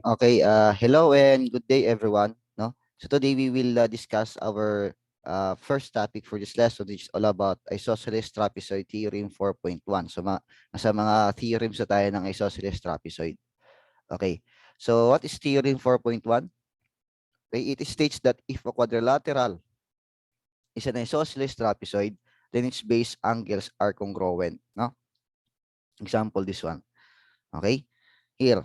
Okay, hello and good day everyone. No? So today we will discuss our first topic for this lesson, which is all about isosceles trapezoid theorem 4.1. So nasa mga theorems na tayo ng isosceles trapezoid. Okay. So what is theorem 4.1? Okay, it states that if a quadrilateral is an isosceles trapezoid, then its base angles are congruent. No? Example this one. Okay? Here,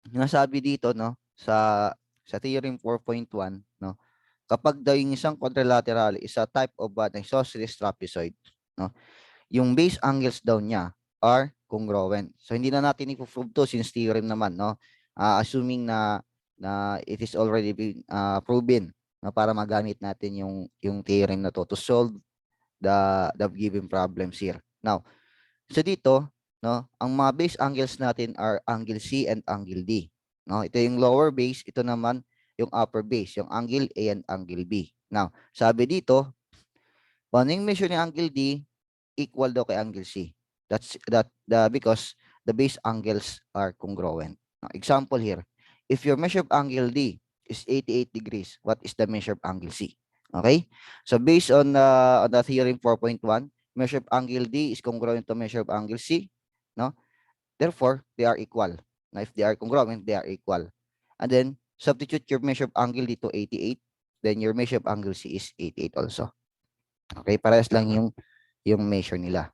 nasabi dito no sa theorem 4.1 no, kapag daw yung isang quadrilateral is a type of an isosceles trapezoid, no, yung base angles daw niya are congruent. So hindi na natin i-prove to since theorem naman, no. Assuming na it is already been proven, no, para magamit natin yung theorem na to solve the given problems here. Now, so dito, no, ang mga base angles natin are angle C and angle D. No, ito yung lower base, ito naman yung upper base, yung angle A and angle B. Now, sabi dito, paano yung measure ng angle D equal daw kay angle C. Because the base angles are congruent. Now, example here, if your measure of angle D is 88 degrees, what is the measure of angle C? Okay? So based on the theorem 4.1, measure of angle D is congruent to measure of angle C, no? Therefore, they are equal. Now, if they are congruent, they are equal. And then substitute your measure of angle D to 88, then your measure of angle C is 88 also. Okay, parehas lang yung measure nila.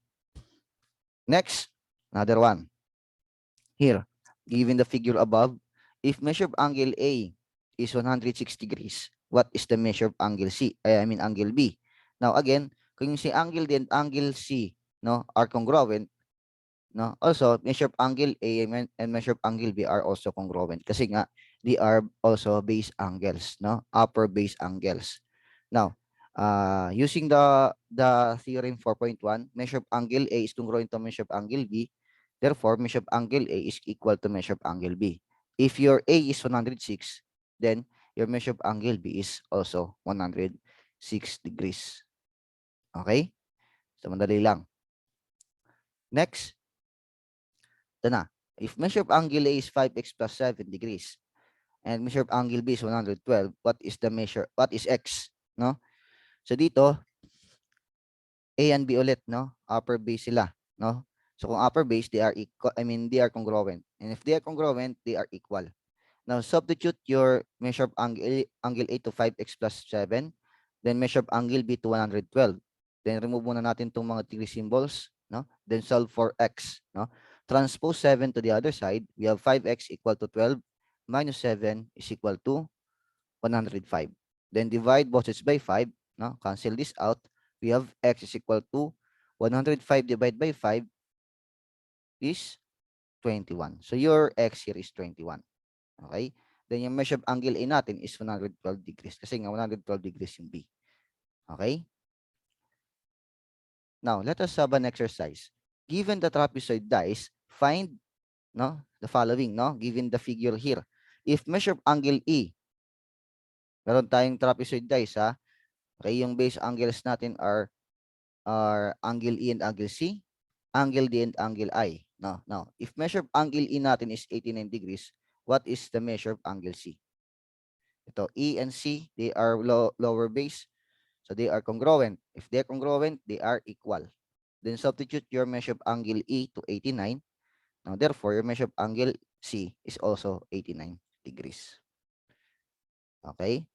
Next, another one. Here, given the figure above, if measure of angle A is 160 degrees, what is the measure of angle C? I mean angle B. Now again, kung si angle D and angle C, no, are congruent, no, also measure of angle A and measure of angle B are also congruent kasi nga they are also base angles, no, upper base angles. Now, using the theorem 4.1, measure of angle A is congruent to measure of angle B. Therefore, measure of angle A is equal to measure of angle B. If your A is 106, then your measure of angle B is also 106 degrees. Okay? So, madali lang. Next, ito na. If measure of angle A is 5x plus 7 degrees and measure of angle B is 112, what is x? No? So, dito, A and B ulit, no? Upper base sila, no? So kung upper base, they are equal, they are congruent. And if they are congruent, they are equal. Now substitute your measure of angle A to 5x plus 7, then measure of angle B to 112. Then remove muna natin itong mga degree symbols, no? Then solve for x, no? Transpose 7 to the other side. We have 5x equal to 12 minus 7 is equal to 105. Then divide both sides by 5, no? Cancel this out. We have x is equal to 105 divided by 5 is 21. So your x here is 21. Okay? Then yung measure of angle A natin is 112 degrees kasi nga 112 degrees yung B. Okay? Now, let us have an exercise. Given the trapezoid dies, find the following, no? Given the figure here. If measure of angle E, meron tayong trapezoid dies, ha? Okay, yung base angles natin are angle E and angle C, angle D and angle I. Now, if measure of angle E natin is 89 degrees, what is the measure of angle C? Ito, E and C, they are lower base, so they are congruent. If they are congruent, they are equal. Then substitute your measure of angle E to 89. Now, therefore, your measure of angle C is also 89 degrees. Okay?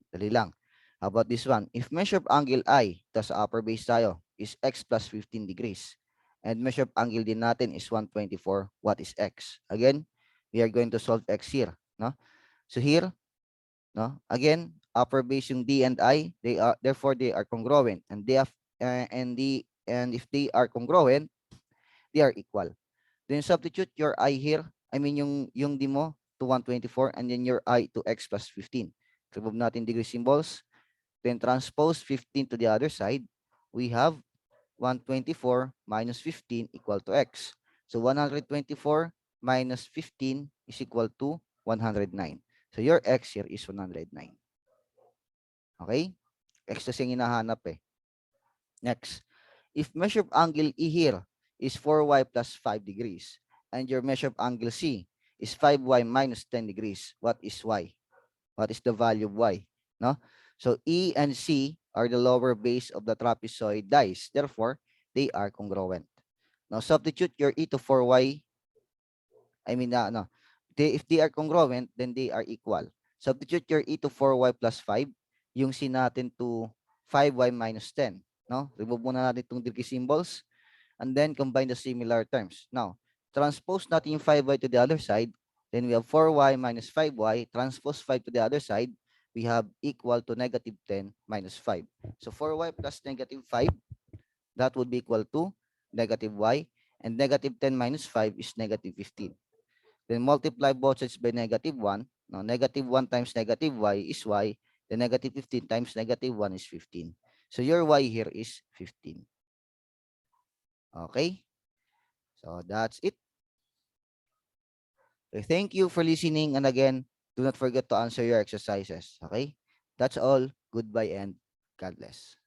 Dali lang. How about this one? If measure of angle I, tas upper base tayo, is x plus 15 degrees, and measure of angle din natin is 124, what is x? Again, we are going to solve x here. No? So here, no? Again, upper base yung D and I, therefore they are congruent, and if they are congruent, they are equal. Then substitute your I here, yung D mo to 124, and then your I to x plus 15. Remove natin degree symbols. Then transpose 15 to the other side. We have 124 minus 15 equal to x. So 124 minus 15 is equal to 109. So your x here is 109. Okay? X kasi yung hinahanap eh. Next. If measure of angle E here is 4y plus 5 degrees and your measure of angle C is 5y minus 10 degrees. What is y? What is the value of y? No? So E and C are the lower base of the trapezoid dice. Therefore, they are congruent. Now substitute your E to 4y. No. If they are congruent, then they are equal. Substitute your E to 4y plus 5. Yung C natin to 5y minus 10. No? Remove muna natin itong degree symbols. And then combine the similar terms. Now, transpose natin yung 5y to the other side. Then we have 4y minus 5y. Transpose 5 to the other side. We have equal to negative 10 minus 5. So 4y plus negative 5, that would be equal to negative y. And negative 10 minus 5 is negative 15. Then multiply both sides by negative 1. Now, negative 1 times negative y is y. Then negative 15 times negative 1 is 15. So your y here is 15. Okay? So that's it. Okay, thank you for listening. And again, do not forget to answer your exercises. Okay? That's all. Goodbye and God bless.